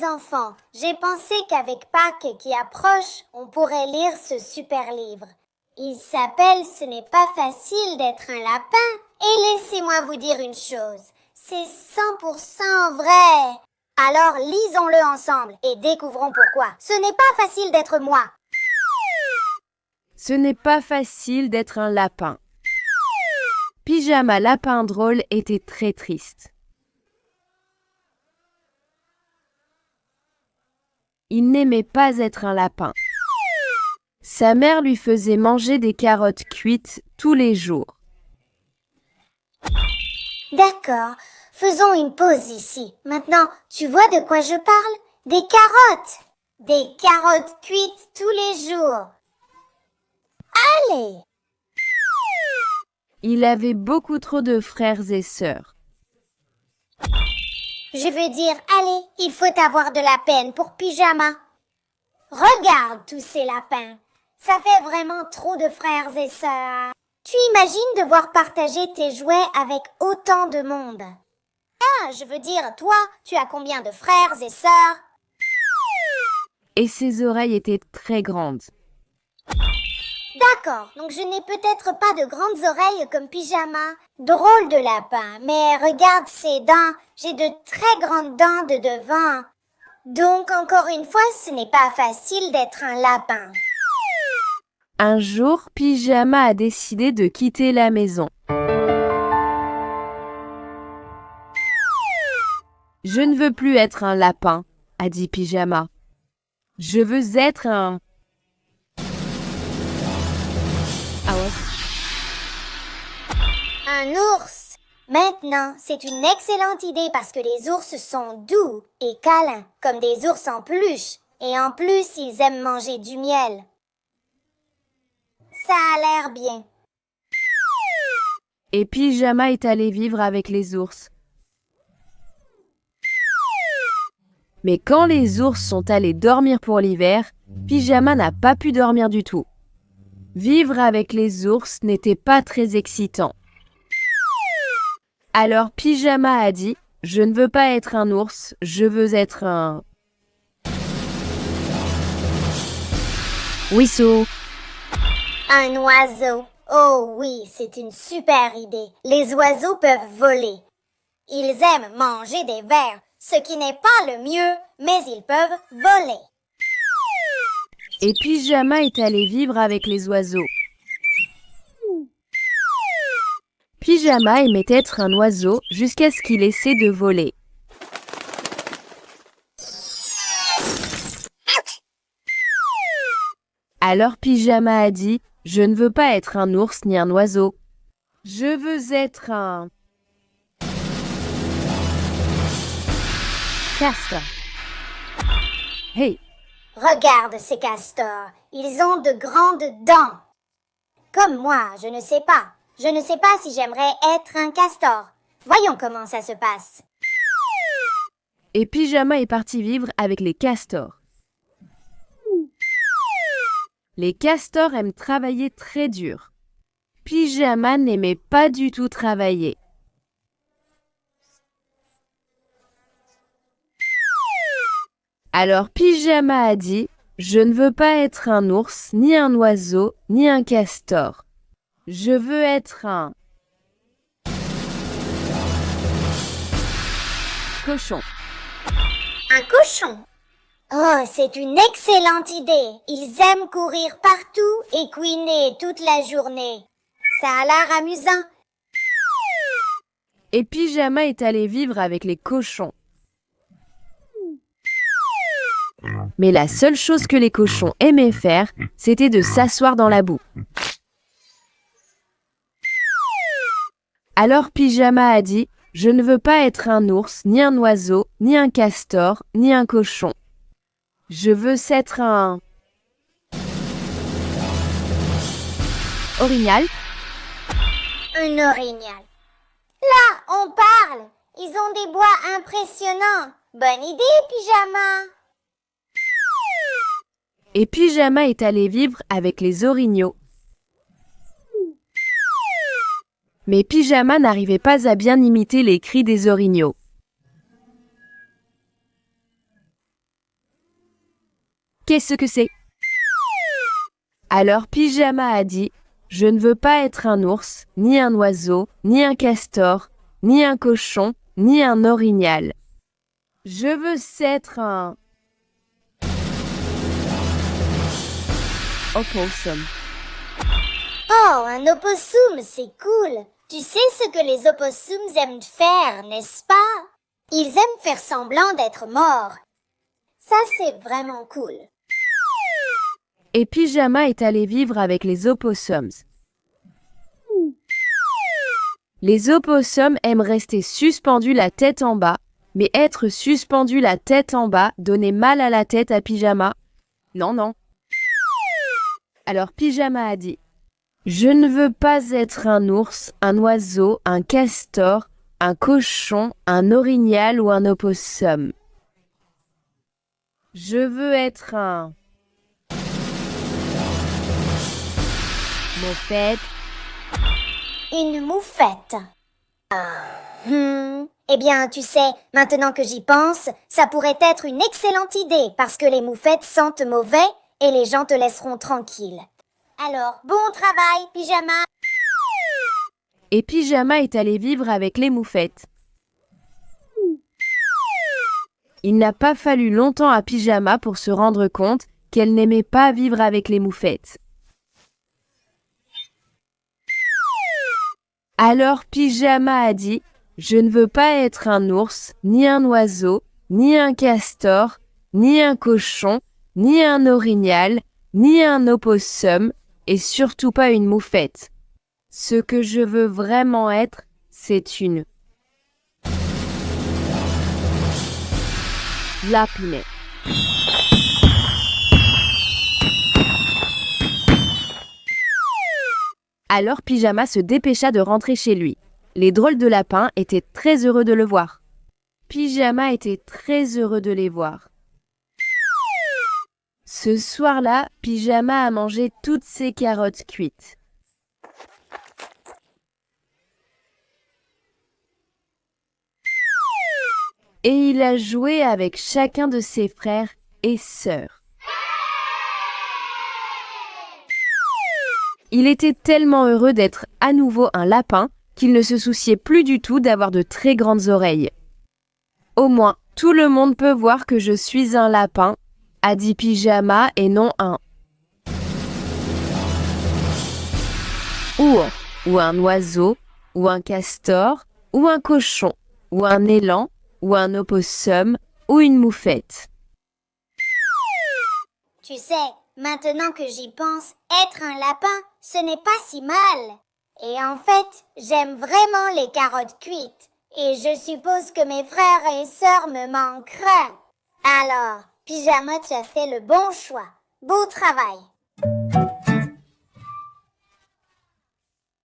les enfants, j'ai pensé qu'avec Pâques qui approche, on pourrait lire ce super livre. Il s'appelle « Ce n'est pas facile d'être un lapin ». Et laissez-moi vous dire une chose, c'est 100% vrai. Alors lisons-le ensemble et découvrons pourquoi. Ce n'est pas facile d'être moi. Ce n'est pas facile d'être un lapin. Pyjama Lapin Drôle était très triste. Il n'aimait pas être un lapin. Sa mère lui faisait manger des carottes cuites tous les jours. D'accord, faisons une pause ici. Maintenant, tu vois de quoi je parle? Des carottes! Des carottes cuites tous les jours. Allez! Il avait beaucoup trop de frères et sœurs. Je veux dire, allez, il faut avoir de la peine pour Pyjama. Regarde tous ces lapins. Ça fait vraiment trop de frères et sœurs. Tu imagines devoir partager tes jouets avec autant de monde? Ah, je veux dire, toi, tu as combien de frères et sœurs? Et ses oreilles étaient très grandes. D'accord, donc je n'ai peut-être pas de grandes oreilles comme Pyjama. Drôle de lapin, mais regarde ses dents. J'ai de très grandes dents de devant. Donc, encore une fois, ce n'est pas facile d'être un lapin. Un jour, Pyjama a décidé de quitter la maison. Je ne veux plus être un lapin, a dit Pyjama. Je veux être un... Un ours. Maintenant, c'est une excellente idée parce que les ours sont doux et câlins, comme des ours en peluche. Et en plus, ils aiment manger du miel. Ça a l'air bien. Et Pyjama est allé vivre avec les ours. Mais quand les ours sont allés dormir pour l'hiver, Pyjama n'a pas pu dormir du tout. Vivre avec les ours n'était pas très excitant. Alors Pyjama a dit « Je ne veux pas être un ours, je veux être un... » Whistle. Un oiseau. Oh oui, c'est une super idée. Les oiseaux peuvent voler. Ils aiment manger des vers, ce qui n'est pas le mieux, mais ils peuvent voler. Et Pyjama est allé vivre avec les oiseaux. Pyjama aimait être un oiseau jusqu'à ce qu'il essaie de voler. Alors Pyjama a dit « Je ne veux pas être un ours ni un oiseau. Je veux être un... castor. » Hey, Regarde ces castors. Ils ont de grandes dents. Comme moi, je ne sais pas. Je ne sais pas si j'aimerais être un castor. Voyons comment ça se passe. et Pyjama est parti vivre avec les castors. Les castors aiment travailler très dur. Pyjama n'aimait pas du tout travailler. Alors Pyjama a dit « Je ne veux pas être un ours, ni un oiseau, ni un castor. Je veux être un... cochon. » Un cochon. Oh, c'est une excellente idée. Ils aiment courir partout et couiner toute la journée. Ça a l'air amusant. Et Pyjama est allé vivre avec les cochons. Mais la seule chose que les cochons aimaient faire, c'était de s'asseoir dans la boue. Alors Pyjama a dit « Je ne veux pas être un ours, ni un oiseau, ni un castor, ni un cochon. Je veux être un... orignal. » Un orignal. Là, on parle. Ils ont des bois impressionnants. Bonne idée, Pyjama. Et Pyjama est allé vivre avec les orignaux. Mais Pyjama n'arrivait pas à bien imiter les cris des orignaux. Qu'est-ce que c'est? Alors Pyjama a dit, je ne veux pas être un ours, ni un oiseau, ni un castor, ni un cochon, ni un orignal. Je veux être un opossum. Oh, un opossum, c'est cool. Tu sais ce que les opossums aiment faire, n'est-ce pas? Ils aiment faire semblant d'être morts. Ça, c'est vraiment cool. Et Pyjama est allé vivre avec les opossums. Les opossums aiment rester suspendus la tête en bas, mais être suspendu la tête en bas donnait mal à la tête à Pyjama. Non, non. Alors Pyjama a dit, je ne veux pas être un ours, un oiseau, un castor, un cochon, un orignal ou un opossum. Je veux être un moufette. Une moufette. Eh bien, tu sais, maintenant que j'y pense, ça pourrait être une excellente idée parce que les moufettes sentent mauvais et les gens te laisseront tranquille. Alors, bon travail, Pyjama. Et Pyjama est allé vivre avec les moufettes. Il n'a pas fallu longtemps à Pyjama pour se rendre compte qu'elle n'aimait pas vivre avec les moufettes. Alors Pyjama a dit, je ne veux pas être un ours, ni un oiseau, ni un castor, ni un cochon, ni un orignal, ni un opossum, et surtout pas une moufette. Ce que je veux vraiment être, c'est une lapinette. Alors Pyjama se dépêcha de rentrer chez lui. Les drôles de lapins étaient très heureux de le voir. Pyjama était très heureux de les voir. Ce soir-là, Pyjama a mangé toutes ses carottes cuites. Et il a joué avec chacun de ses frères et sœurs. Il était tellement heureux d'être à nouveau un lapin qu'il ne se souciait plus du tout d'avoir de très grandes oreilles. Au moins, tout le monde peut voir que je suis un lapin, a dit Pyjama et non un ours, ou un oiseau, ou un castor, ou un cochon, ou un élan, ou un opossum, ou une moufette. Tu sais, maintenant que j'y pense, être un lapin, ce n'est pas si mal. Et en fait, j'aime vraiment les carottes cuites. Et je suppose que mes frères et sœurs me manqueraient. Alors, Pyjama, tu as fait le bon choix. Beau travail.